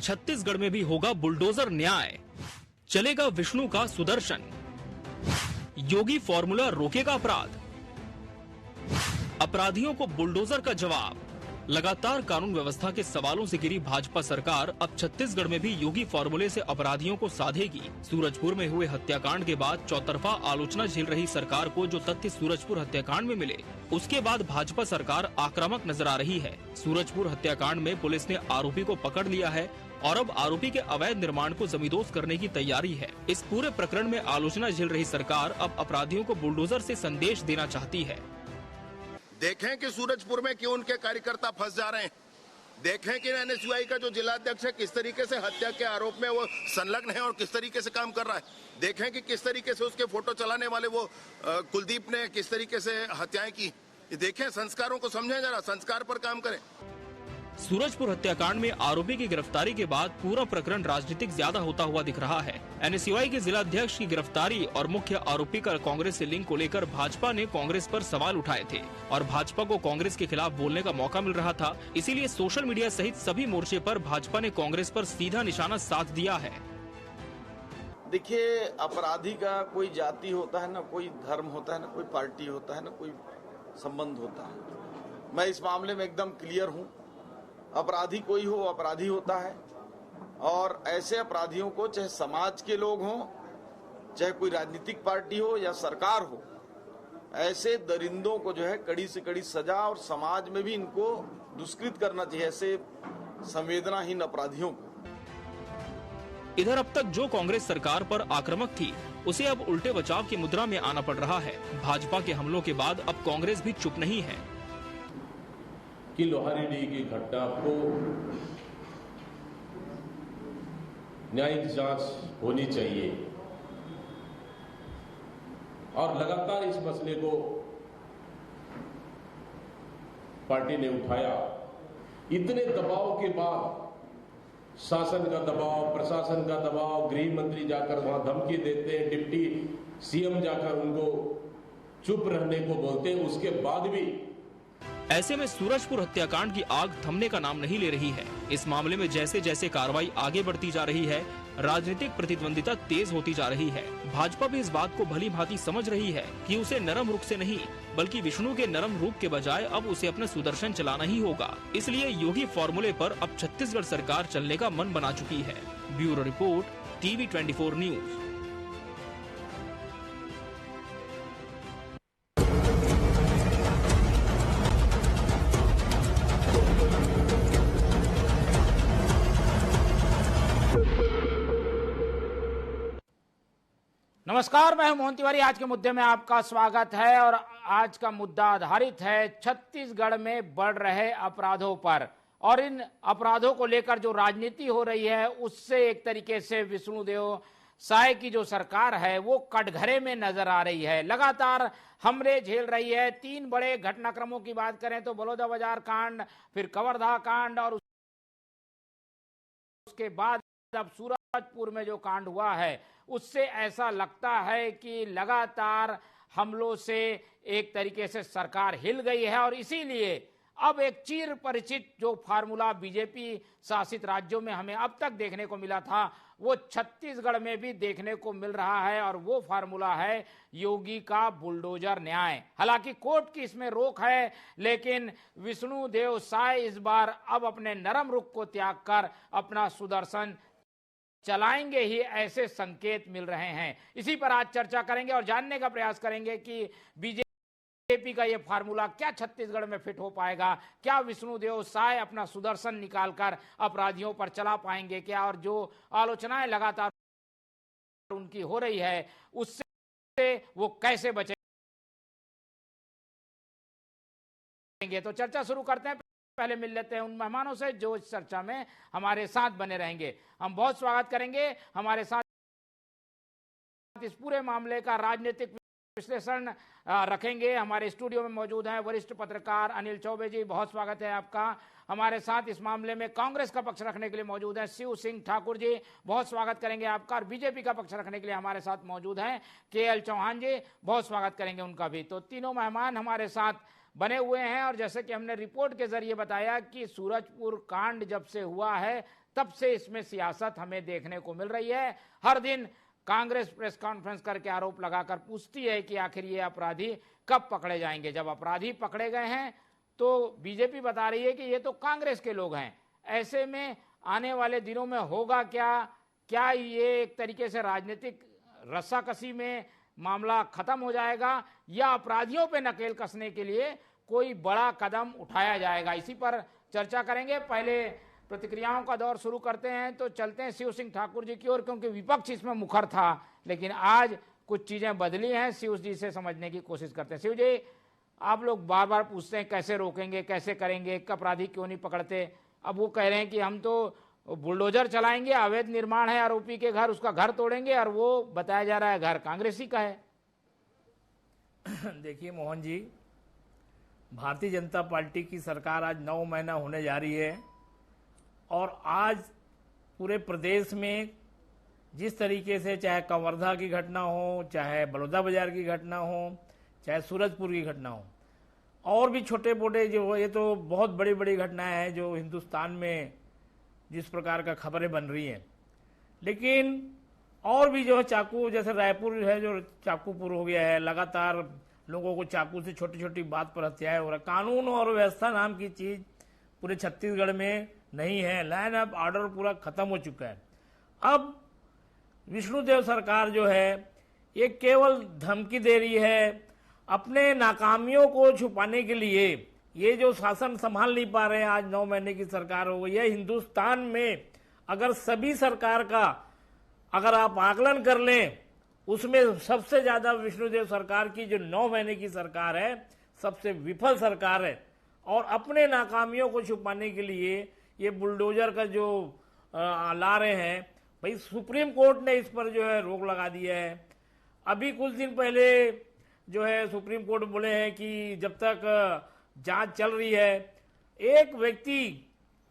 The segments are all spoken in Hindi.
छत्तीसगढ़ में भी होगा बुलडोजर न्याय, चलेगा विष्णु का सुदर्शन, योगी फॉर्मूला रोकेगा अपराध, अपराधियों को बुलडोजर का जवाब। लगातार कानून व्यवस्था के सवालों से घिरी भाजपा सरकार अब छत्तीसगढ़ में भी योगी फॉर्मूले से अपराधियों को साधेगी। सूरजपुर में हुए हत्याकांड के बाद चौतरफा आलोचना झेल रही सरकार को जो तथ्य सूरजपुर हत्याकांड में मिले, उसके बाद भाजपा सरकार आक्रामक नजर आ रही है। सूरजपुर हत्याकांड में पुलिस ने आरोपी को पकड़ लिया है और अब आरोपी के अवैध निर्माण को जमींदोज करने की तैयारी है। इस पूरे प्रकरण में आलोचना झेल रही सरकार अब अपराधियों को बुलडोजर से संदेश देना चाहती है। देखें कि सूरजपुर में क्यों उनके कार्यकर्ता फंस जा रहे हैं। देखें कि एनएसयूआई का जो जिलाध्यक्ष है किस तरीके से हत्या के आरोप में वो संलग्न है और किस तरीके से काम कर रहा है। देखें कि किस तरीके से उसके फोटो चलाने वाले वो कुलदीप ने किस तरीके से हत्याएं की। देखें, संस्कारों को समझें, जरा संस्कार पर काम करें। सूरजपुर हत्याकांड में आरोपी की गिरफ्तारी के बाद पूरा प्रकरण राजनीतिक ज्यादा होता हुआ दिख रहा है। एनएसयूआई के जिलाध्यक्ष की गिरफ्तारी और मुख्य आरोपी का कांग्रेस से लिंक को लेकर भाजपा ने कांग्रेस पर सवाल उठाए थे और भाजपा को कांग्रेस के खिलाफ बोलने का मौका मिल रहा था। इसीलिए सोशल मीडिया सहित सभी मोर्चे पर भाजपा ने कांग्रेस पर सीधा निशाना साध दिया है। देखिए, अपराधी का कोई जाति होता है, न कोई धर्म होता है, न कोई पार्टी होता है, न कोई संबंध होता है। मैं इस मामले में एकदम क्लियर हूँ। अपराधी कोई हो, अपराधी होता है और ऐसे अपराधियों को चाहे समाज के लोग हों, चाहे कोई राजनीतिक पार्टी हो या सरकार हो, ऐसे दरिंदों को जो है कड़ी से कड़ी सजा और समाज में भी इनको दुष्कृत करना चाहिए, ऐसे संवेदनाहीन अपराधियों को। इधर अब तक जो कांग्रेस सरकार पर आक्रामक थी, उसे अब उल्टे बचाव की मुद्रा में आना पड़ रहा है। भाजपा के हमलों के बाद अब कांग्रेस भी चुप नहीं है कि लोहारीडीह की घटना को न्यायिक जांच होनी चाहिए और लगातार इस मसले को पार्टी ने उठाया। इतने दबाव के बाद शासन का दबाव, प्रशासन का दबाव, गृह मंत्री जाकर वहां धमकी देते हैं, डिप्टी सीएम जाकर उनको चुप रहने को बोलते हैं, उसके बाद भी ऐसे में सूरजपुर हत्याकांड की आग थमने का नाम नहीं ले रही है। इस मामले में जैसे जैसे कार्रवाई आगे बढ़ती जा रही है, राजनीतिक प्रतिद्वंदिता तेज होती जा रही है। भाजपा भी इस बात को भली भांति समझ रही है कि उसे नरम रुख से नहीं, बल्कि विष्णु के नरम रूप के बजाय अब उसे अपना सुदर्शन चलाना ही होगा। इसलिए योगी फॉर्मूले पर अब छत्तीसगढ़ सरकार चलने का मन बना चुकी है। Bureau report, TV 24 news. नमस्कार, मैं हूं मोहन तिवारी। आज के मुद्दे में आपका स्वागत है और आज का मुद्दा आधारित है छत्तीसगढ़ में बढ़ रहे अपराधों पर और इन अपराधों को लेकर जो राजनीति हो रही है उससे एक तरीके से विष्णुदेव साय की जो सरकार है वो कटघरे में नजर आ रही है। लगातार हमले झेल रही है। 3 बड़े घटनाक्रमों की बात करें तो बलौदाबाजार कांड, फिर कवर्धा कांड और उसके बाद अब सूरजपुर में जो कांड हुआ है उससे ऐसा लगता है कि लगातार हमलों से एक तरीके से सरकार हिल गई है और इसीलिए अब एक चिर परिचित जो फार्मूला बीजेपी शासित राज्यों में हमें अब तक देखने को मिला था वो छत्तीसगढ़ में भी देखने को मिल रहा है और वो फार्मूला है योगी का बुलडोजर न्याय। हालांकि कोर्ट की इसमें रोक है, लेकिन विष्णुदेव साय इस बार अब अपने नरम रुख को त्याग कर अपना सुदर्शन चलाएंगे ही, ऐसे संकेत मिल रहे हैं। इसी पर आज चर्चा करेंगे और जानने का प्रयास करेंगे कि बीजेपी का ये फार्मूला क्या छत्तीसगढ़ में फिट हो पाएगा। क्या विष्णुदेव साय अपना सुदर्शन निकालकर अपराधियों पर चला पाएंगे क्या, और जो आलोचनाएं लगातार उनकी हो रही है उससे वो कैसे बचेंगे। तो चर्चा शुरू करते हैं। पहले मिल लेते हैं उन मेहमानों से जो इस चर्चा में हमारे साथ बने रहेंगे। हम बहुत स्वागत करेंगे। हमारे साथ इस पूरे मामले का राजनीतिक विश्लेषण रखेंगे। हमारे स्टूडियो में मौजूद हैं वरिष्ठ पत्रकार अनिल चौबे जी, बहुत स्वागत है आपका। हमारे साथ इस मामले में कांग्रेस का पक्ष रखने के लिए मौजूद हैं शिव सिंह ठाकुर जी, बहुत स्वागत करेंगे आपका। और बीजेपी का पक्ष रखने के लिए हमारे साथ मौजूद हैं KL चौहान जी, बहुत स्वागत करेंगे उनका भी। तो तीनों मेहमान हमारे साथ बने हुए हैं और जैसे कि हमने रिपोर्ट के जरिए बताया कि सूरजपुर कांड जब से हुआ है तब से इसमें सियासत हमें देखने को मिल रही है। हर दिन कांग्रेस प्रेस कॉन्फ्रेंस करके आरोप लगाकर पूछती है कि आखिर ये अपराधी कब पकड़े जाएंगे। जब अपराधी पकड़े गए हैं तो बीजेपी बता रही है कि ये तो कांग्रेस के लोग हैं। ऐसे में आने वाले दिनों में होगा क्या ये एक तरीके से राजनीतिक रस्साकसी में मामला खत्म हो जाएगा या अपराधियों पे नकेल कसने के लिए कोई बड़ा कदम उठाया जाएगा? इसी पर चर्चा करेंगे। पहले प्रतिक्रियाओं का दौर शुरू करते हैं तो चलते हैं शिव सिंह ठाकुर जी की ओर, क्योंकि विपक्ष इसमें मुखर था, लेकिन आज कुछ चीजें बदली हैं। शिव जी से समझने की कोशिश करते हैं। शिव जी, आप लोग बार बार पूछते हैं कैसे रोकेंगे, कैसे करेंगे, एक अपराधी क्यों नहीं पकड़ते। अब वो कह रहे हैं कि हम तो बुलडोजर चलाएंगे, अवैध निर्माण है आरोपी के घर, उसका घर तोड़ेंगे, और वो बताया जा रहा है घर कांग्रेसी का है। देखिए मोहन जी, भारतीय जनता पार्टी की सरकार आज 9 महीना होने जा रही है और आज पूरे प्रदेश में जिस तरीके से चाहे कवर्धा की घटना हो, चाहे बड़ौदा बाजार की घटना हो, चाहे सूरजपुर की घटना हो, और भी छोटे मोटे जो, ये तो बहुत बड़ी बड़ी घटनाएं हैं जो हिंदुस्तान में जिस प्रकार का खबरें बन रही हैं। लेकिन और भी जो है चाकू, जैसे रायपुर है जो चाकूपुर हो गया है, लगातार लोगों को चाकू से छोटी छोटी बात पर हत्याएं हो रहा है। कानून और व्यवस्था नाम की चीज पूरे छत्तीसगढ़ में नहीं है। लाइन ऑफ ऑर्डर पूरा खत्म हो चुका है। अब विष्णुदेव सरकार जो है ये केवल धमकी दे रही है अपने नाकामियों को छुपाने के लिए। ये जो शासन संभाल नहीं पा रहे हैं, आज 9 महीने की सरकार हो गई है हिंदुस्तान में। अगर सभी सरकार का अगर आप आकलन कर लें, उसमें सबसे ज्यादा विष्णुदेव सरकार की जो 9 महीने की सरकार है सबसे विफल सरकार है। और अपने नाकामियों को छुपाने के लिए ये बुलडोजर का जो ला रहे हैं, भाई सुप्रीम कोर्ट ने इस पर जो है रोक लगा दी है। अभी कुछ दिन पहले जो है सुप्रीम कोर्ट बोले हैं कि जब तक जांच चल रही है, एक व्यक्ति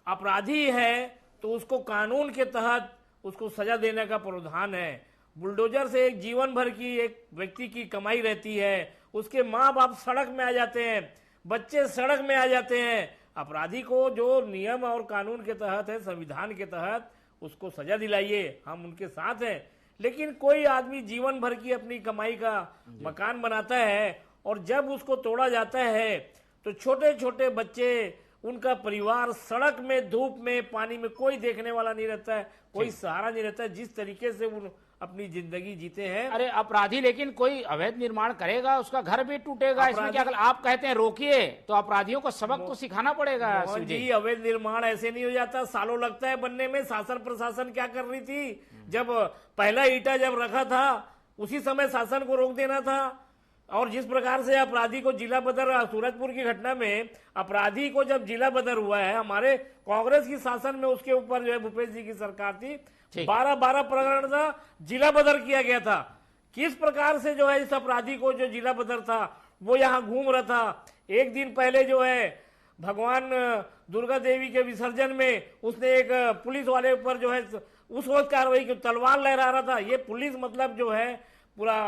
अपराधी है तो उसको कानून के तहत उसको सजा देने का प्रावधान है। बुलडोजर से एक जीवन भर की एक व्यक्ति की कमाई रहती है, उसके माँ बाप सड़क में आ जाते हैं, बच्चे सड़क में आ जाते हैं। अपराधी को जो नियम और कानून के तहत है, संविधान के तहत, उसको सजा दिलाइए, हम उनके साथ हैं। लेकिन कोई आदमी जीवन भर की अपनी कमाई का मकान बनाता है और जब उसको तोड़ा जाता है तो छोटे छोटे बच्चे, उनका परिवार सड़क में, धूप में, पानी में, कोई देखने वाला नहीं रहता है, कोई सहारा नहीं रहता है। जिस तरीके से वो अपनी जिंदगी जीते हैं। अरे अपराधी लेकिन कोई अवैध निर्माण करेगा, उसका घर भी टूटेगा, इसमें क्या? अगर आप कहते हैं रोकिए तो अपराधियों को सबक तो सिखाना पड़ेगा। जी, अवैध निर्माण ऐसे नहीं हो जाता, सालों लगता है बनने में। शासन प्रशासन क्या कर रही थी, जब पहला ईटा जब रखा था उसी समय शासन को रोक देना था। और जिस प्रकार से अपराधी को जिला बदर, सूरजपुर की घटना में अपराधी को जब जिला बदर हुआ है, हमारे कांग्रेस की शासन में उसके ऊपर जो है भूपेश जी की सरकार थी, 12 प्रकरण था, जिला बदर किया गया था। किस प्रकार से जो है इस अपराधी को जो जिला बदर था वो यहाँ घूम रहा था। एक दिन पहले जो है भगवान दुर्गा देवी के विसर्जन में उसने एक पुलिस वाले पर जो है उस वक्त कार्रवाई की, तलवार लहरा रहा था। ये पुलिस मतलब जो है पूरा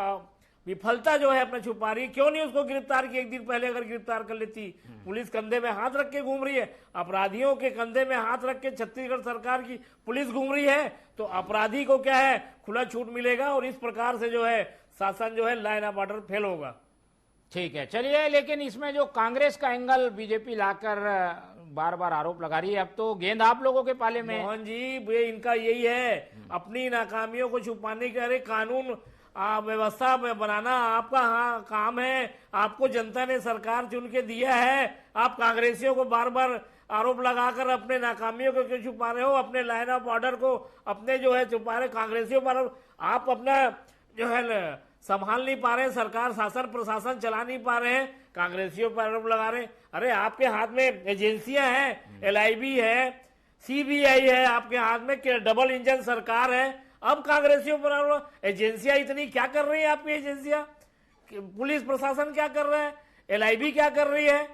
विफलता जो है अपना छुपा रही। क्यों नहीं उसको गिरफ्तार किया? एक दिन पहले अगर गिरफ्तार कर लेती। पुलिस कंधे में हाथ रख के घूम रही है, अपराधियों के कंधे में हाथ रख के छत्तीसगढ़ सरकार की पुलिस घूम रही है, तो अपराधी को क्या है, खुला छूट मिलेगा। और इस प्रकार से जो है शासन जो है लाइन ऑफ ऑर्डर फेल होगा। ठीक है, चलिए। लेकिन इसमें जो कांग्रेस का एंगल बीजेपी लाकर बार बार आरोप लगा रही है, अब तो गेंद आप लोगों के पाले में। मोहन जी, ये इनका यही है, अपनी नाकामियों को छुपाने के। अरे कानून व्यवस्था बनाना आपका काम है, आपको जनता ने सरकार चुन के दिया है। आप कांग्रेसियों को बार बार आरोप लगाकर अपने नाकामियों को क्यों छुपा रहे हो? अपने लाइन ऑफ ऑर्डर को अपने जो है छुपा रहे, कांग्रेसियों पर आप अपना जो है संभाल नहीं पा रहे, सरकार शासन प्रशासन चला नहीं पा रहे हैं, कांग्रेसियों पर आरोप लगा रहे हैं। अरे आपके हाथ में एजेंसियां हैं, LIB है, CBI है, आपके हाथ में डबल इंजन सरकार है। अब कांग्रेसियों पर एजेंसियां इतनी क्या कर रही है? आपकी एजेंसियां, पुलिस प्रशासन क्या कर रहा है, LIB क्या कर रही है?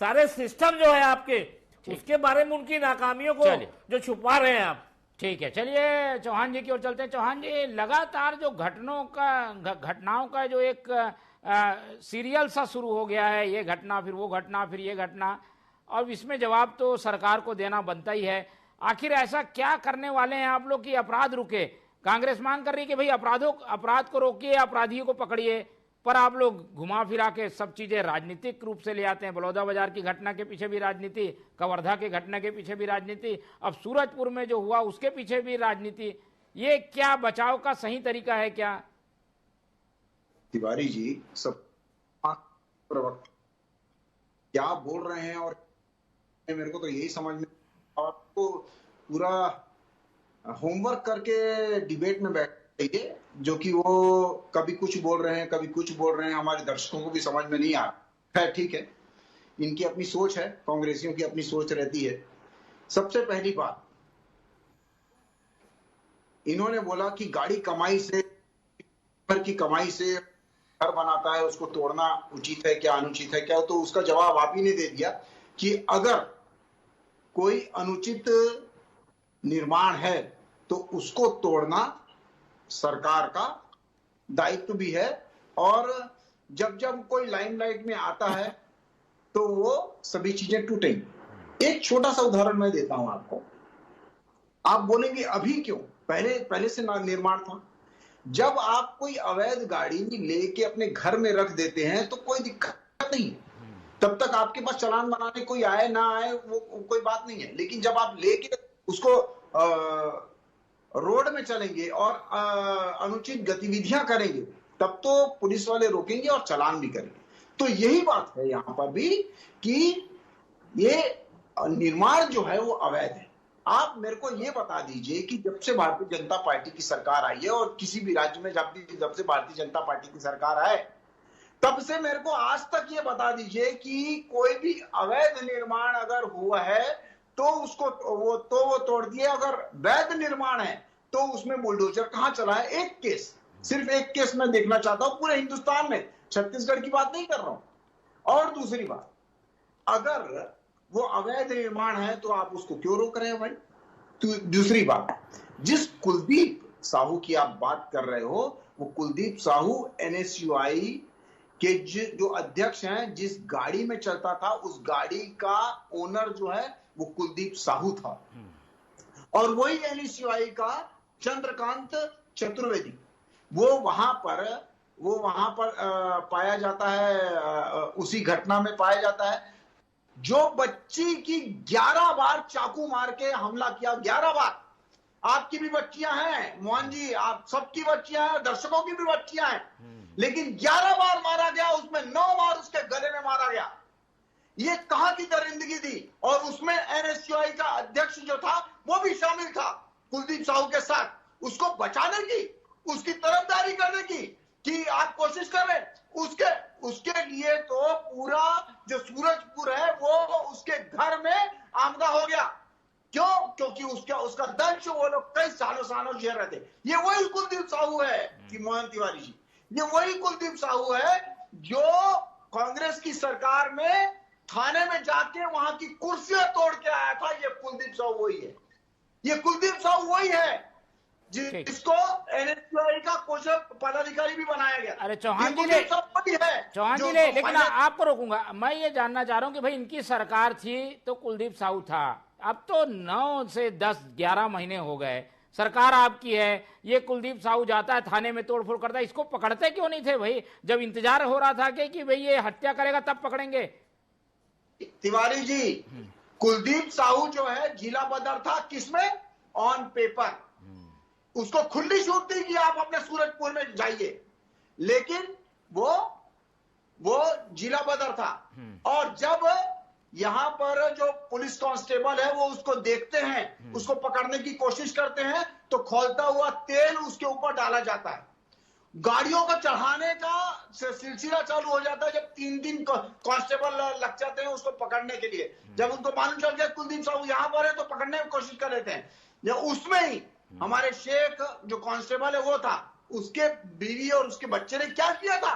सारे सिस्टम जो है आपके, उसके बारे में उनकी नाकामियों को जो छुपा रहे हैं आप। ठीक है, चलिए चौहान जी की ओर चलते हैं। चौहान जी, लगातार जो घटनाओं का जो एक सीरियल सा शुरू हो गया है, ये घटना फिर वो घटना फिर ये घटना, और इसमें जवाब तो सरकार को देना बनता ही है। आखिर ऐसा क्या करने वाले हैं आप लोग कि अपराध रुके? कांग्रेस मांग कर रही है कि भाई अपराध को रोकिए, अपराधियों को पकड़िए, पर आप लोग घुमा फिरा के सब चीजें राजनीतिक रूप से ले आते हैं। बलौदा बाजार की घटना के पीछे भी राजनीति, कवर्धा के घटना के पीछे भी राजनीति, अब सूरजपुर में जो हुआ उसके पीछे भी राजनीति। ये क्या बचाव का सही तरीका है क्या? तिवारी जी, सब प्रवक्ता क्या बोल रहे हैं और मेरे को तो यही समझ में, आपको पूरा होमवर्क करके डिबेट में बैठिए, जो कि वो कभी कुछ बोल रहे हैं कभी कुछ बोल रहे हैं, हमारे दर्शकों को भी समझ में नहीं आ रहा है। ठीक है, इनकी अपनी सोच है, कांग्रेसियों की अपनी सोच रहती है। सबसे पहली बात, इन्होंने बोला कि गाड़ी कमाई से, घर की कमाई से घर बनाता है, उसको तोड़ना उचित है क्या अनुचित है क्या? तो उसका जवाब आप ही ने दे दिया कि अगर कोई अनुचित निर्माण है तो उसको तोड़ना सरकार का दायित्व भी है, और जब जब कोई लाइमलाइट में आता है तो वो सभी चीजें टूटेंगी। एक छोटा सा उदाहरण मैं देता हूं आपको। आप बोलेंगे अभी क्यों, पहले से निर्माण था। जब आप कोई अवैध गाड़ी लेके अपने घर में रख देते हैं तो कोई दिक्कत नहीं है, तब तक आपके पास चालान बनाने कोई आए ना आए वो कोई बात नहीं है। लेकिन जब आप लेके उसको रोड में चलेंगे और अनुचित गतिविधियां करेंगे, तब तो पुलिस वाले रोकेंगे और चालान भी करेंगे। तो यही बात है यहां पर भी कि ये निर्माण जो है वो अवैध है। आप मेरे को ये बता दीजिए कि जब से भारतीय जनता पार्टी की सरकार आई है, और किसी भी राज्य में जब से भारतीय जनता पार्टी की सरकार आए, तब से मेरे को आज तक ये बता दीजिए कि कोई भी अवैध निर्माण अगर हुआ है तो उसको वो तोड़ दिए, अगर वैध निर्माण है तो उसमें बुलडोजर कहां चला है? एक केस, सिर्फ एक केस मैं देखना चाहता हूं पूरे हिंदुस्तान में, छत्तीसगढ़ की बात नहीं कर रहा हूं। और दूसरी बात, अगर वो अवैध निर्माण है तो आप उसको क्यों रोक रहे हो भाई? तो दूसरी बात, जिस कुलदीप साहू की आप बात कर रहे हो, वो कुलदीप साहू NSUI के जो अध्यक्ष हैं, जिस गाड़ी में चलता था उस गाड़ी का ओनर जो है वो कुलदीप साहू था, और वही NSUI का चंद्रकांत चतुर्वेदी, वो वहां पर पाया जाता है, उसी घटना में पाया जाता है, जो बच्ची की 11 बार चाकू मार के हमला किया। 11 बार। आपकी भी बच्चियां हैं मोहन जी, आप सबकी बच्चियां हैं, दर्शकों की भी बच्चियां हैं, लेकिन 11 बार मारा गया, उसमें 9 बार उसके गले में मारा गया। ये कहां की दरिंदगी थी? और उसमें NSUI का अध्यक्ष जो था वो भी शामिल था कुलदीप साहू के साथ, उसको बचाने की, उसकी तरफदारी करने की कि आप कोशिश कर रहे। उसके लिए तो पूरा जो सूरजपुर है वो उसके घर में आमदा हो गया। क्यों? क्योंकि उसका दंश वो लोग कई सालों झेल रहे थे। ये वही कुलदीप साहू है कि मोहन तिवारी जी, ये वही कुलदीप साहू है जो कांग्रेस की सरकार में थाने में जाके वहां की कुर्सियां तोड़ के आया था। ये कुलदीप साहू वही है, ये कुलदीप साहू वही है जिसको NSUI का कोषा पदाधिकारी भी बनाया गया। अरे चौहान जी ले, लेकिन आपको रोकूंगा। मैं ये जानना चाह रहा हूं कि भाई इनकी सरकार थी तो कुलदीप साहू था, अब तो 9 से 10-11 महीने हो गए, सरकार आपकी है, ये कुलदीप साहू जाता है थाने में तोड़फोड़ करता है, इसको पकड़ते क्यों नहीं थे भाई? जब इंतजार हो रहा था कि भाई ये हत्या करेगा तब पकड़ेंगे। तिवारी जी, कुलदीप साहू जो है जिला बदर था, किसमें? On paper. उसको खुली छूट थी कि आप अपने सूरजपुर में जाइए, लेकिन वो जिला बदर था। और जब यहां पर जो पुलिस कांस्टेबल है वो उसको देखते हैं, उसको पकड़ने की कोशिश करते हैं, तो खौलता हुआ तेल उसके ऊपर डाला जाता है, गाड़ियों का चढ़ाने का सिलसिला चालू हो जाता है। जब 3 दिन कांस्टेबल लग जाते हैं उसको पकड़ने के लिए, जब उनको मालूम चल गया कुलदीप साहू यहां पर है तो पकड़ने की कोशिश कर लेते हैं। उसमें ही हमारे शेख जो कांस्टेबल है वो था, उसके बीवी और उसके बच्चे ने क्या किया था,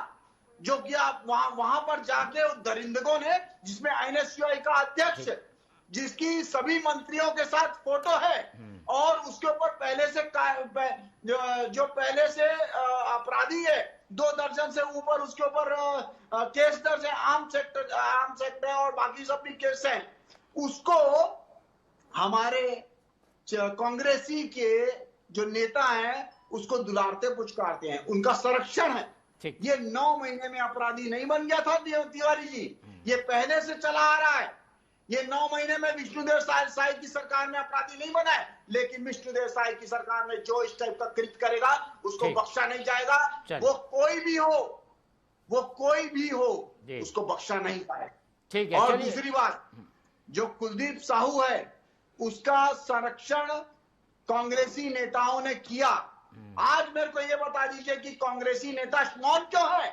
जो किया वहां पर जाके दरिंदगों ने, जिसमें NSUI का अध्यक्ष, जिसकी सभी मंत्रियों के साथ फोटो है, और उसके ऊपर पहले से अपराधी है, 2 दर्जन से ऊपर उसके ऊपर केस दर्ज है, आर्म सेक्टर और बाकी सब भी केस हैं, उसको हमारे कांग्रेसी के जो नेता हैं उसको दुलारते पुचकारते हैं, उनका संरक्षण है। ये 9 महीने में अपराधी नहीं बन गया था तिवारी जी, ये पहले से चला आ रहा है। ये 9 महीने में विष्णुदेव साय की सरकार में अपराधी नहीं बना है, लेकिन विष्णुदेव साय की सरकार में जो इस टाइप का कृत्य करेगा उसको बख्शा नहीं जाएगा। वो कोई भी हो उसको बख्शा नहीं जाएगा। ठीक है। और दूसरी बात, जो कुलदीप साहू है उसका संरक्षण कांग्रेसी नेताओं ने किया। आज मेरे को ये बता दीजिए कि कांग्रेसी नेता मौन क्यों है?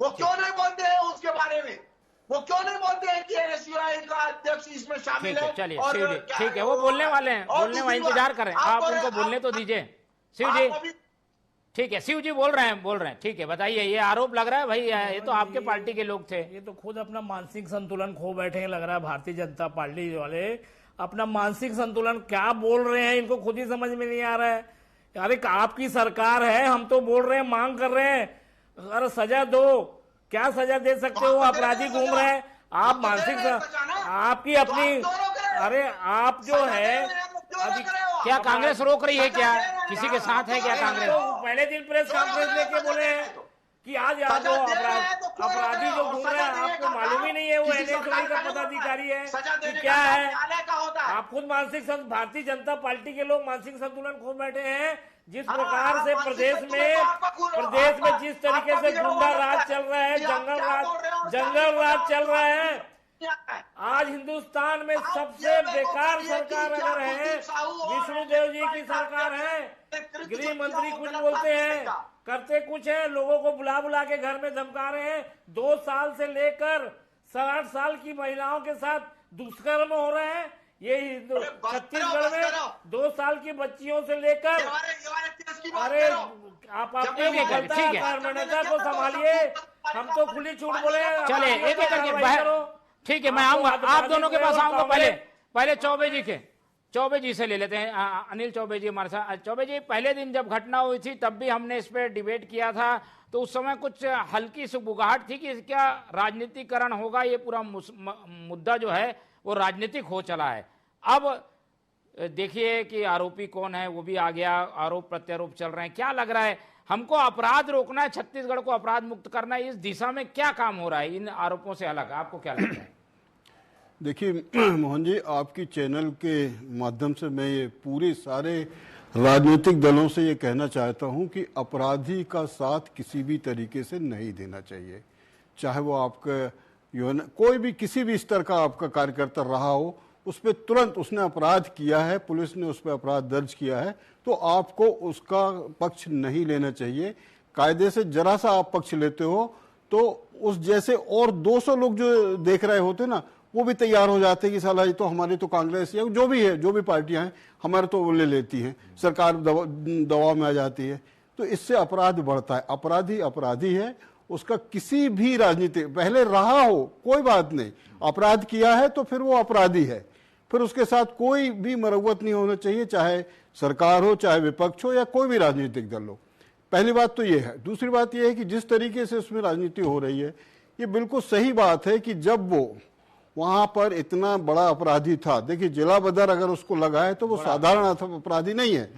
वो क्यों नहीं बोलते हैं उसके बारे में? वो क्यों नहीं बोलते हैं कि एनएसयूआई का अध्यक्ष इसमें शामिल है? चलिए शिव जी, ठीक है, वो बोलने वाले हैं, बोलने वाले इंतजार करें, आप उनको बोलने तो दीजिए। शिव जी, ठीक है, शिव जी बोल रहे हैं, ठीक है, बताइए। ये आरोप लग रहा है भाई, ये तो आपके पार्टी के लोग थे, ये तो खुद अपना मानसिक संतुलन खो बैठे हैं, लग रहा है भारतीय जनता पार्टी वाले अपना मानसिक संतुलन क्या बोल रहे हैं इनको खुद ही समझ में नहीं आ रहा है। अरे आपकी सरकार है, हम तो बोल रहे हैं, मांग कर रहे हैं, अरे सजा दो। क्या सजा दे सकते हो? अपराधी घूम रहे हैं, आप मानसिक आपकी अपनी, अरे आप जो है क्या कांग्रेस रोक रही है? क्या किसी के साथ है क्या कांग्रेस? तो पहले दिन प्रेस कॉन्फ्रेंस लेके बोले हैं कि आज जो अपराधी जो घूम रहे हैं आपको मालूम ही नहीं है वो एनएसयूआई का पदाधिकारी है कि क्या है? आप खुद भारतीय जनता पार्टी के लोग मानसिक संतुलन खो बैठे हैं। जिस प्रकार से प्रदेश में जिस तरीके से गुंडा राज चल रहा है, जंगल राज चल रहा है, आज हिंदुस्तान में सबसे बेकार सरकार अगर है विष्णुदेव जी की सरकार है। गृह मंत्री कुछ बोलते हैं, करते कुछ है, लोगों को बुला के घर में धमका रहे हैं। 2 साल से लेकर 60 साल की महिलाओं के साथ दुष्कर्म हो रहे हैं। ये छत्तीसगढ़ में 2 साल की बच्चियों से लेकर, अरे आप अपने नेता को संभालिए, हम तो खुली छूट बोले। चले एक एक करके, ठीक है, मैं आऊंगा आप दोनों के पास आऊंगा। पहले चौबे जी से ले लेते हैं। अनिल चौबे जी हमारे साथ। चौबे जी, पहले दिन जब घटना हुई थी तब भी हमने इस पे डिबेट किया था, तो उस समय कुछ हल्की सी बुगाहट थी कि क्या राजनीतिकरण होगा, ये पूरा मुद्दा जो है वो राजनीतिक हो चला है। अब देखिए कि आरोपी कौन है वो भी आ गया, आरोप प्रत्यारोप चल रहे हैं। क्या लग रहा है हमको अपराध रोकना है, छत्तीसगढ़ को अपराध मुक्त करना है, इस दिशा में क्या काम हो रहा है इन आरोपों से अलग? आपको क्या लगता है? देखिए मोहन जी, आपकी चैनल के माध्यम से मैं ये पूरे सारे राजनीतिक दलों से ये कहना चाहता हूं कि अपराधी का साथ किसी भी तरीके से नहीं देना चाहिए। चाहे वो आपका कोई भी किसी भी स्तर का आपका कार्यकर्ता रहा हो, उस पर तुरंत उसने अपराध किया है, पुलिस ने उस पर अपराध दर्ज किया है, तो आपको उसका पक्ष नहीं लेना चाहिए। कायदे से जरा सा आप पक्ष लेते हो तो उस जैसे और 200 लोग जो देख रहे होते ना, वो भी तैयार हो जाते हैं कि साला ये तो हमारी तो कांग्रेस या जो भी है, जो भी पार्टियां हैं हमारे तो वो ले लेती हैं, सरकार दबाव में आ जाती है। तो इससे अपराध बढ़ता है। अपराधी है, उसका किसी भी राजनीति पहले रहा हो कोई बात नहीं, अपराध किया है तो फिर वो अपराधी है, फिर उसके साथ कोई भी मरम्मत नहीं होना चाहिए, चाहे सरकार हो, चाहे विपक्ष हो, या कोई भी राजनीतिक दल हो। पहली बात तो ये है। दूसरी बात ये है कि जिस तरीके से उसमें राजनीति हो रही है, ये बिल्कुल सही बात है कि जब वो वहां पर इतना बड़ा अपराधी था, देखिए जिला बदर अगर उसको लगा है तो वो साधारण अपराधी नहीं है,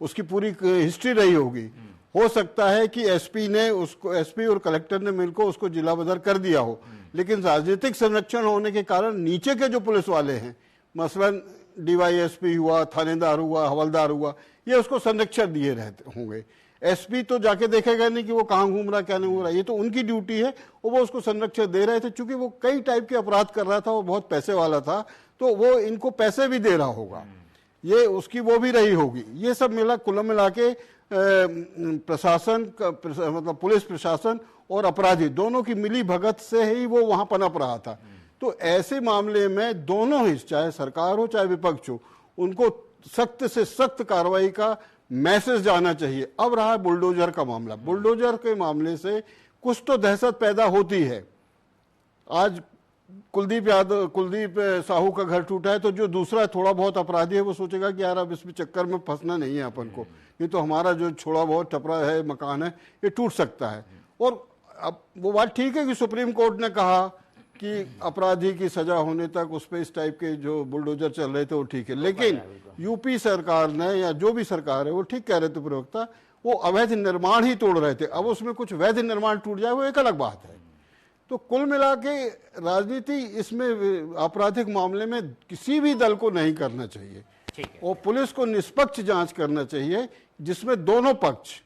उसकी पूरी हिस्ट्री रही होगी। हो सकता है कि एसपी और कलेक्टर ने मिलकर उसको जिला बदर कर दिया हो, लेकिन राजनीतिक संरक्षण होने के कारण नीचे के जो पुलिस वाले हैं, मसलन डीवाईएसपी हुआ, थानेदार हुआ, हवलदार हुआ, ये उसको संरक्षण दिए रहते होंगे। एसपी तो जाके देखेगा नहीं कि वो कहाँ घूम रहा क्या नहीं हो रहा, ये तो उनकी ड्यूटी है, वो उसको संरक्षण दे रहे थे। चूंकि वो कई टाइप के अपराध कर रहा था, वो बहुत पैसे वाला था, तो वो इनको पैसे भी दे रहा होगा, ये उसकी वो भी रही होगी। ये सब मिला कुल मिला के प्रशासन मतलब पुलिस प्रशासन और अपराधी दोनों की मिली भगत से ही वो वहां पनप रहा था। तो ऐसे मामले में दोनों ही, चाहे सरकार हो चाहे विपक्ष हो, उनको सख्त से सख्त कार्रवाई का मैसेज जाना चाहिए। अब रहा बुलडोजर का मामला। बुलडोजर के मामले से कुछ तो दहशत पैदा होती है। आज कुलदीप साहू का घर टूटा है, तो जो दूसरा थोड़ा बहुत अपराधी है वो सोचेगा कि यार अब इसमें चक्कर में फंसना नहीं है अपन को, ये तो हमारा जो थोड़ा बहुत टपरा है मकान है ये टूट सकता है। और अब वो बात ठीक है कि सुप्रीम कोर्ट ने कहा कि अपराधी की सजा होने तक उस पर इस टाइप के जो बुलडोजर चल रहे थे वो ठीक है, लेकिन यूपी सरकार ने या जो भी सरकार है वो ठीक कह रहे थे प्रवक्ता, वो अवैध निर्माण ही तोड़ रहे थे। अब उसमें कुछ वैध निर्माण टूट जाए वो एक अलग बात है। तो कुल मिला के राजनीति इसमें आपराधिक मामले में किसी भी दल को नहीं करना चाहिए और पुलिस को निष्पक्ष जांच करना चाहिए, जिसमें दोनों पक्ष,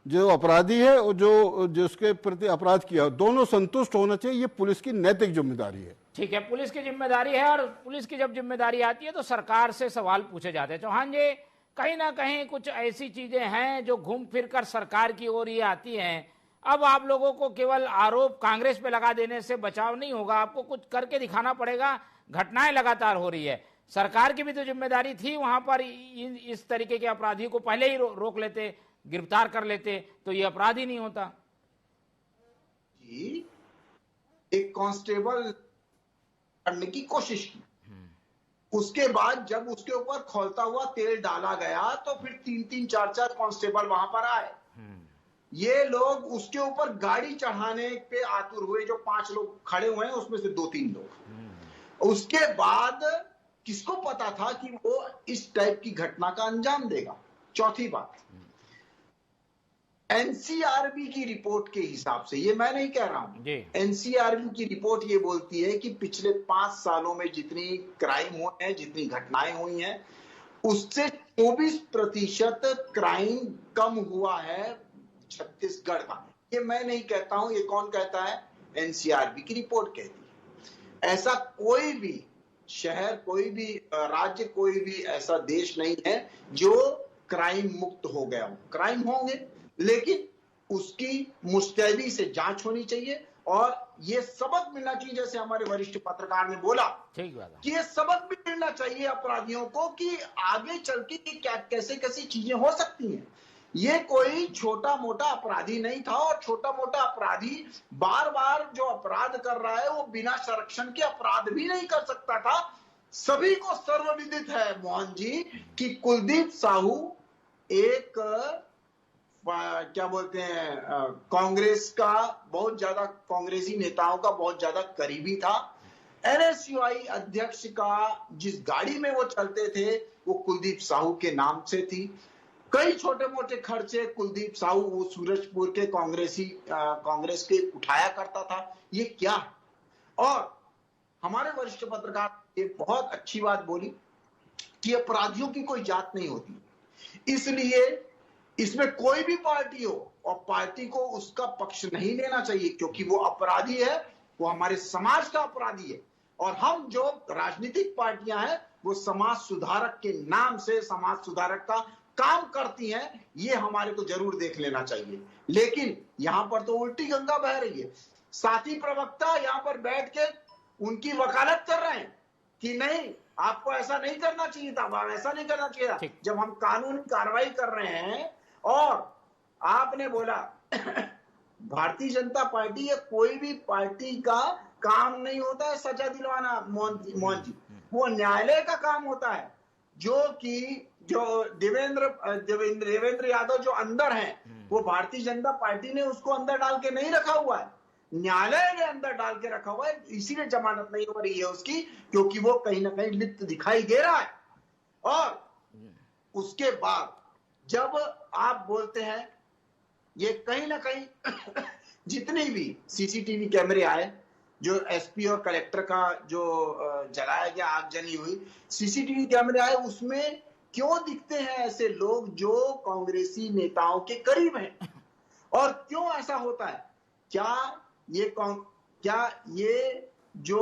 जो अपराधी है और जो जिसके प्रति अपराध किया, दोनों संतुष्ट होना चाहिए। ये पुलिस की नैतिक जिम्मेदारी है। ठीक है, पुलिस की जिम्मेदारी है और पुलिस की जब जिम्मेदारी आती है तो सरकार से सवाल पूछे जाते हैं। चौहान जी, कहीं ना कहीं कुछ ऐसी चीजें हैं जो घूम फिर कर सरकार की ओर ये आती हैं। अब आप लोगों को केवल आरोप कांग्रेस पे लगा देने से बचाव नहीं होगा, आपको कुछ करके दिखाना पड़ेगा। घटनाएं लगातार हो रही है, सरकार की भी तो जिम्मेदारी थी, वहां पर इस तरीके के अपराधियों को पहले ही रोक लेते, गिरफ्तार कर लेते तो ये अपराध ही नहीं होता। जी, एक कांस्टेबल करने की कोशिश की, उसके बाद जब उसके ऊपर खौलता हुआ तेल डाला गया तो फिर 3-3, 4-4 कांस्टेबल वहां पर आए। ये लोग उसके ऊपर गाड़ी चढ़ाने पे आतुर हुए। जो 5 लोग खड़े हुए हैं उसमें से 2-3 लोग। उसके बाद किसको पता था कि वो इस टाइप की घटना का अंजाम देगा। चौथी बात, एनसीआरबी की रिपोर्ट के हिसाब से, ये मैं नहीं कह रहा हूं, एनसीआरबी की रिपोर्ट ये बोलती है कि पिछले 5 सालों में जितनी क्राइम हुए हैं, जितनी घटनाएं हुई हैं, उससे 24% क्राइम कम हुआ है छत्तीसगढ़ का। ये मैं नहीं कहता हूं, ये कौन कहता है? एनसीआरबी की रिपोर्ट कहती है। ऐसा कोई भी शहर, कोई भी राज्य, कोई भी ऐसा देश नहीं है जो क्राइम मुक्त हो गया हो। क्राइम होंगे, लेकिन उसकी मुस्तैदी से जांच होनी चाहिए और ये सबक मिलना चाहिए, जैसे हमारे वरिष्ठ पत्रकार ने बोला कि ये सबक भी मिलना चाहिए अपराधियों को कि आगे चल के क्या कैसे कैसी चीजें हो सकती हैं। ये कोई छोटा मोटा अपराधी नहीं था और छोटा मोटा अपराधी बार बार जो अपराध कर रहा है वो बिना संरक्षण के अपराध भी नहीं कर सकता था। सभी को सर्वविदित है मोहन जी कि कुलदीप साहू एक क्या बोलते हैं, कांग्रेस का बहुत ज्यादा, कांग्रेसी नेताओं का बहुत ज्यादा करीबी था। एनएसयूआई अध्यक्ष का जिस गाड़ी में वो चलते थे वो कुलदीप साहू के नाम से थी। कई छोटे मोटे खर्चे कुलदीप साहू वो सूरजपुर के कांग्रेस के उठाया करता था। ये क्या है? और हमारे वरिष्ठ पत्रकार ने बहुत अच्छी बात बोली कि अपराधियों की कोई जात नहीं होती, इसलिए इसमें कोई भी पार्टी हो और पार्टी को उसका पक्ष नहीं लेना चाहिए, क्योंकि वो अपराधी है, वो हमारे समाज का अपराधी है। और हम जो राजनीतिक पार्टियां हैं वो समाज सुधारक के नाम से समाज सुधारक का काम करती हैं, ये हमारे को जरूर देख लेना चाहिए। लेकिन यहां पर तो उल्टी गंगा बह रही है। साथी प्रवक्ता यहां पर बैठ के उनकी वकालत कर रहे हैं कि नहीं, आपको ऐसा नहीं करना चाहिए था, ऐसा नहीं करना चाहिए था। जब हम कानूनी कार्रवाई कर रहे हैं और आपने बोला भारतीय जनता पार्टी या कोई भी पार्टी का काम नहीं होता है सजा दिलवाना मोहन जी, वो न्यायालय का काम होता है। जो देवेंद्र यादव जो अंदर हैं, वो भारतीय जनता पार्टी ने उसको अंदर डाल के नहीं रखा हुआ है, न्यायालय ने अंदर डाल के रखा हुआ है। इसीलिए जमानत नहीं हो रही है उसकी, क्योंकि वो कहीं ना कहीं लिप्त दिखाई दे रहा है। और उसके बाद जब आप बोलते हैं ये कहीं ना कहीं जितनी भी सीसीटीवी कैमरे आए, जो एसपी और कलेक्टर का जो जलाया गया, आगजनी हुई, सीसीटीवी कैमरे आए, उसमें क्यों दिखते हैं ऐसे लोग जो कांग्रेसी नेताओं के करीब हैं? और क्यों ऐसा होता है? क्या ये जो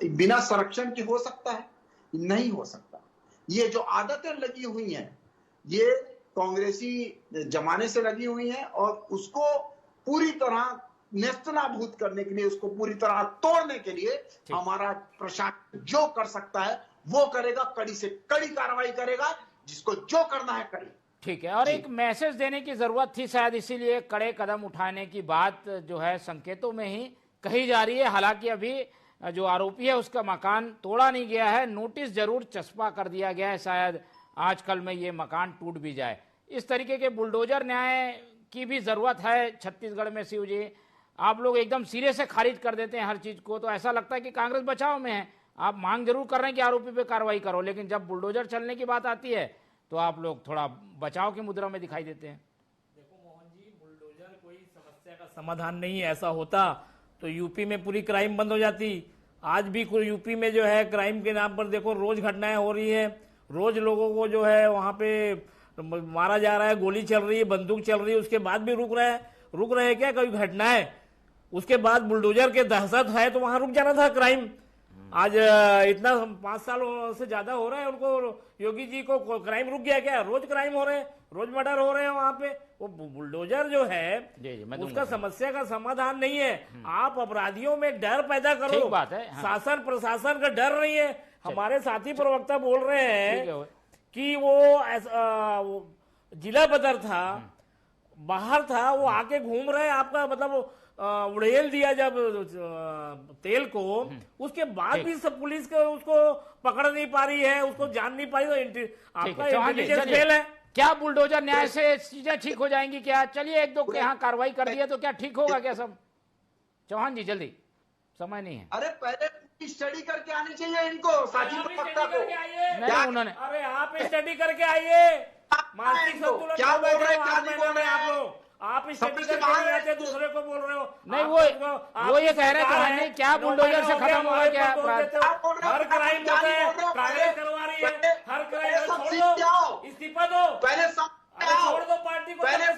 बिना संरक्षण के हो सकता है? नहीं हो सकता। ये जो आदतें लगी हुई हैं ये कांग्रेसी जमाने से लगी हुई हैं और उसको पूरी तरह नेस्तनाबूद करने के लिए, उसको पूरी तरह तोड़ने के लिए हमारा प्रशासन जो कर सकता है वो करेगा, कड़ी से कड़ी कार्रवाई करेगा, जिसको जो करना है करे। ठीक है, और एक मैसेज देने की जरूरत थी शायद, इसीलिए कड़े कदम उठाने की बात जो है संकेतों में ही कही जा रही है। हालांकि अभी जो आरोपी है उसका मकान तोड़ा नहीं गया है, नोटिस जरूर चस्पा कर दिया गया है, शायद आज कल में ये मकान टूट भी जाए। इस तरीके के बुलडोजर न्याय की भी जरूरत है छत्तीसगढ़ में। शिव जी, आप लोग एकदम सिरे से खारिज कर देते हैं हर चीज को, तो ऐसा लगता है कि कांग्रेस बचाव में है। आप मांग जरूर कर रहे हैं कि आरोपी पे कार्रवाई करो, लेकिन जब बुलडोजर चलने की बात आती है तो आप लोग थोड़ा बचाव की मुद्रा में दिखाई देते हैं। देखो मोहन जी, बुलडोजर कोई समस्या का समाधान नहीं है। ऐसा होता तो यूपी में पूरी क्राइम बंद हो जाती। आज भी यूपी में जो है क्राइम के नाम पर देखो रोज घटनाएं हो रही है, रोज लोगों को जो है वहां पे मारा जा रहा है, गोली चल रही है, बंदूक चल रही है, उसके बाद भी रुक रहे हैं क्या कोई घटनाएं? उसके बाद बुलडोजर के दहशत है तो वहां रुक जाना था क्राइम। आज इतना 5 साल से ज्यादा हो रहा है उनको, योगी जी को क्राइम रुक गया क्या? रोज क्राइम हो रहे हैं, रोज मर्डर हो रहे हैं वहां पे। वो बुलडोजर जो है उसका समस्या का समाधान नहीं है। आप अपराधियों में डर पैदा करो, बात है, हाँ। शासन प्रशासन का डर नहीं है। हमारे साथी प्रवक्ता बोल रहे हैं कि वो जिला बदर था, बाहर था, वो आके घूम रहे, आपका मतलब उड़ेल दिया जब तेल को, उसके बाद भी सब पुलिस को उसको पकड़ नहीं पा रही है, उसको जान नहीं पा रही, तो आपका इंटेलिजेंस फेल है। क्या बुलडोजर न्याय से चीजें ठीक हो जाएंगी क्या? चलिए एक दो के यहाँ कार्रवाई कर दिया तो क्या ठीक होगा क्या सब? चौहान जी जल्दी, समय नहीं है। अरे पहले स्टडी करके आनी चाहिए इनको, साथी प्रवक्ता को। नहीं उन्होंने, अरे आप स्टडी करके आइए, मानसिक संतुलन क्या बोल रहे हैं, क्या नहीं बोल रहे हैं आप लोग? आप स्टडी करके नहीं आते, दूसरे को बोल रहे हो। नहीं वो ये कह रहे थे क्या बुलडोजर से खत्म होगा क्या अपराध? हर क्राइम होता है, कांग्रेस करवा रही है हर क्राइम। छोड़ दो, इस्तीफा दो, पहले छोड़ दो पार्टी को, पहले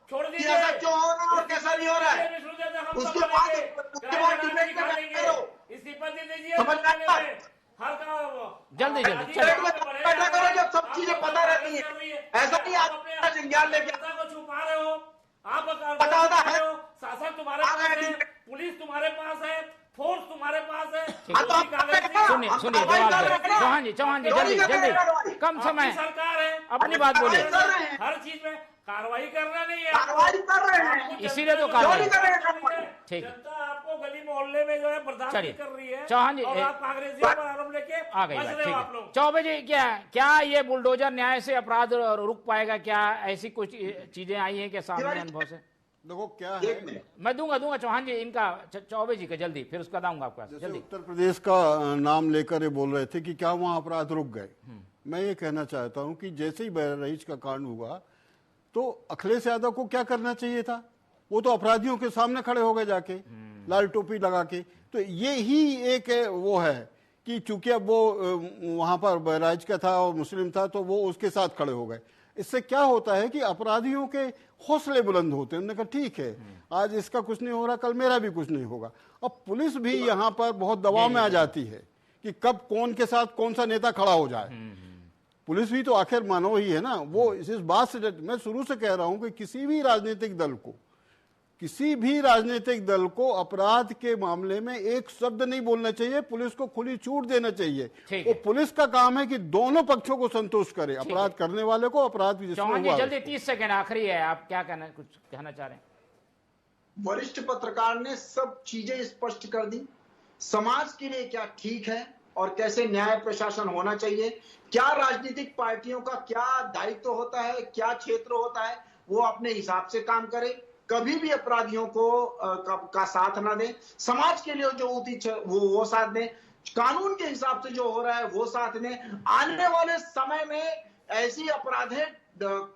छोड़ दीजिए। ऐसा क्यों हो रहा है और कैसा नहीं हो रहा है, उसके बाद डिबेट में करो, इस्तीफा दे दीजिए। समझ में आया? हर का जल्दी बैठा करो जब सब चीजें पता रहती है। ऐसा नहीं आप जंजाल लेके को छुपा रहे हो, आप पता होता है, शासन तुम्हारे पास है, पुलिस तुम्हारे पास है, फोर्स तुम्हारे पास है। सुनिए चौहान जी जल्दी कम समय, सरकार है, अपनी बात बोलिए। हर चीज में कार्रवाई करना नहीं है, कार्रवाई कर रहे हैं, इसीलिए तो कार्रवाई ठीक है। जनता आपको गली मोहल्ले में जो है बर्दाश्त नहीं कर रही है। चौहान जी, और आप कांग्रेसियों पर आरोप लेके आ गई बात, बच रहे ठीक हो आप है। लोग। चौबे जी, क्या ये बुलडोजर न्याय से अपराध रुक पाएगा क्या? ऐसी कुछ चीजें आई हैं क्या सामने अनुभव से? देखो क्या है, मैं दूंगा चौहान जी इनका, चौबे जी का जल्दी, फिर उसका दूंगा आपका जल्दी। उत्तर प्रदेश का नाम लेकर ये बोल रहे थे कि क्या वहां अपराध रुक गए। मैं ये कहना चाहता हूं कि जैसे ही बहराइच का कांड हुआ तो अखिलेश यादव को क्या करना चाहिए था? वो तो अपराधियों के सामने खड़े हो गए जाके लाल टोपी लगा के। तो ये ही एक वो है कि चूंकि अब वो वहां पर बहराइच का था और मुस्लिम था तो वो उसके साथ खड़े हो गए। इससे क्या होता है कि अपराधियों के हौसले बुलंद होते हैं। उन्होंने कहा ठीक है, आज इसका कुछ नहीं हो रहा, कल मेरा भी कुछ नहीं होगा। अब पुलिस भी यहाँ पर बहुत दबाव में आ जाती है कि कब कौन के साथ कौन सा नेता खड़ा हो जाए। पुलिस भी तो आखिर मानव ही है ना। वो इस बात से मैं शुरू से कह रहा हूं कि किसी भी राजनीतिक दल को अपराध के मामले में एक शब्द नहीं बोलना चाहिए, पुलिस को खुली छूट देना चाहिए। वो पुलिस का काम है कि दोनों पक्षों को संतुष्ट करे, अपराध करने वाले को, अपराध चौहान जी जल्दी 30 सेकंड आखिरी है, आप क्या कुछ कहना चाह रहे हैं? वरिष्ठ पत्रकार ने सब चीजें स्पष्ट कर दी, समाज के लिए क्या ठीक है और कैसे न्याय प्रशासन होना चाहिए, क्या राजनीतिक पार्टियों का क्या दायित्व होता है, क्या क्षेत्र होता है, वो अपने हिसाब से काम करे, कभी भी अपराधियों को का साथ ना दें, समाज के लिए जो उचित वो साथ दें, कानून के हिसाब से जो हो रहा है वो साथ दें। आने वाले समय में ऐसी अपराधें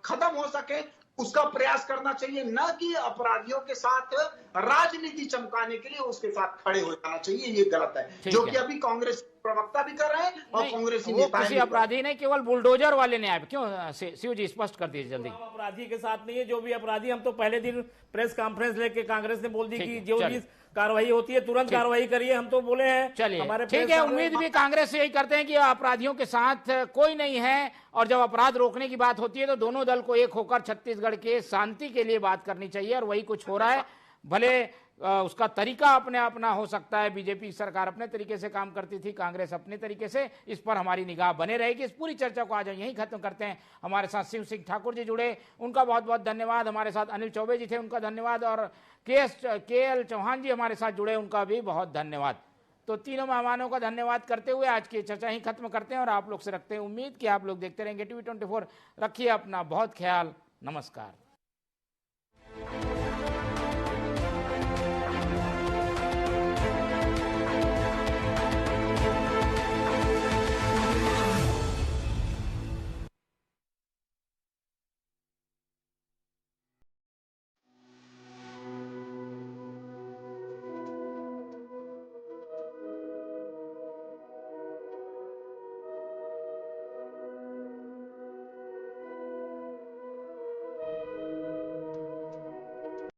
खत्म हो सके उसका प्रयास करना चाहिए, न कि अपराधियों के साथ राजनीति चमकाने के लिए उसके साथ खड़े हो जाना चाहिए। ये गलत है, जो कि अभी कांग्रेस प्रवक्ता भी कर रहे हैं और कांग्रेसी नेता किसी अपराधी नहीं, केवल बुलडोजर वाले ने आए। क्यों शिव जी स्पष्ट कर दीजिए जल्दी। अपराधी के साथ नहीं है, जो भी अपराधी, हम तो पहले दिन प्रेस कॉन्फ्रेंस लेके कांग्रेस ने बोल दी कि जो भी कार्रवाई होती है तुरंत कार्रवाई करिए, हम तो बोले हैं। चलिए ठीक है, उम्मीद भी कांग्रेस यही करते हैं कि अपराधियों के साथ कोई नहीं है, और जब अपराध रोकने की बात होती है तो दोनों दल को एक होकर छत्तीसगढ़ के शांति के लिए बात करनी चाहिए, और वही कुछ हो रहा है। भले उसका तरीका अपने अपना हो सकता है, बीजेपी सरकार अपने तरीके से काम करती थी, कांग्रेस अपने तरीके से, इस पर हमारी निगाह बने रहेगी। इस पूरी चर्चा को आज यहीं खत्म करते हैं। हमारे साथ शिव सिंह ठाकुर जी जुड़े, उनका बहुत बहुत धन्यवाद। हमारे साथ अनिल चौबे जी थे, उनका धन्यवाद। और के.एल. चौहान जी हमारे साथ जुड़े, उनका भी बहुत धन्यवाद। तो तीनों मेहमानों का धन्यवाद करते हुए आज की चर्चा ही खत्म करते हैं, और आप लोग से रखते हैं उम्मीद कि आप लोग देखते रहेंगे TV24। रखिए अपना बहुत ख्याल, नमस्कार।